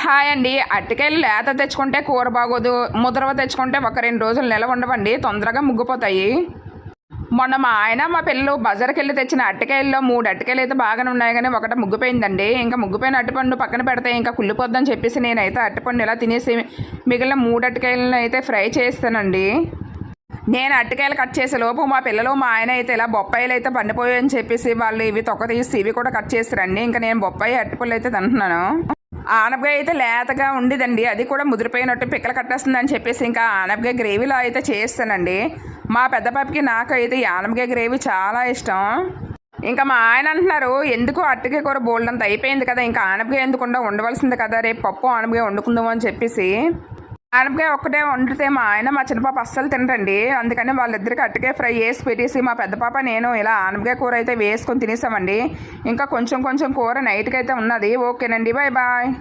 Hi అండి. అరటికాయలు లేత తెచ్చుకుంటే కూర బాగోదు, ముద్రవ తెచ్చుకుంటే ఒక 2 రోజులు నిలవ ఉండవండి, తొందరగా ముగ్గిపోతాయి. మొన్న మా ఆయన మా పిల్లలు బజార్కి వెళ్ళి తెచ్చిన అరటికాయల్లో 3 అరటికాయలు అయితే బాగానే ఉన్నాయి, కానీ ఒకటి ముగ్గిపోయిందండి. ఇంకా ముగ్గిపోయిన అరటిపండు పక్కన పెడితే ఇంకా కుళ్ళిపోద్దని చెప్పేసి నేనైతే అరటిపండు ఇలా తినేసి మిగిలిన 3 అరటికాయలను అయితే ఫ్రై చేస్తానండి. నేను అరటికాయలు కట్ చేసే లోపు మా పిల్లలు మా ఆయన అయితే ఇలా బొప్పాయిలు అయితే పండిపోయాయని చెప్పేసి వాళ్ళు ఇవి తొక్క తీసి ఇవి కూడా కట్ చేస్తారండి. ఇంకా నేను బొప్పాయి అరటిపళ్ళు అయితే తింటున్నాను. ఆనపకాయ అయితే లేతగా ఉండేదండి, అది కూడా ముదిరిపోయినట్టు పిక్కలు కట్టేస్తుందని చెప్పేసి ఇంకా ఆనపకాయ గ్రేవీలో అయితే చేస్తానండి. మా పెద్ద పాపకి నాకైతే ఈ ఆనపకాయ గ్రేవీ చాలా ఇష్టం. ఇంకా మా ఆయన అంటున్నారు, ఎందుకు అరటికాయ కూర బోల్డంత అయిపోయింది కదా, ఇంకా ఆనపకాయ ఎందుకుండా ఉండవలసింది కదా, రేపు పప్పు ఆనపకాయ వండుకుందాము అని చెప్పేసి. ఆనపకాయ ఒక్కటే వండితే మా ఆయన మా చిన్న పాప అస్సలు తినరండి. అందుకని వాళ్ళిద్దరికి అరటికాయ ఫ్రై చేసి పెట్టేసి మా పెద్ద పాప నేను ఇలా ఆనపకాయ కూర అయితే వేసుకొని తినేసామండి. ఇంకా కొంచెం కూర నైట్కి అయితే ఉన్నది. ఓకేనండి, బాయ్ బాయ్.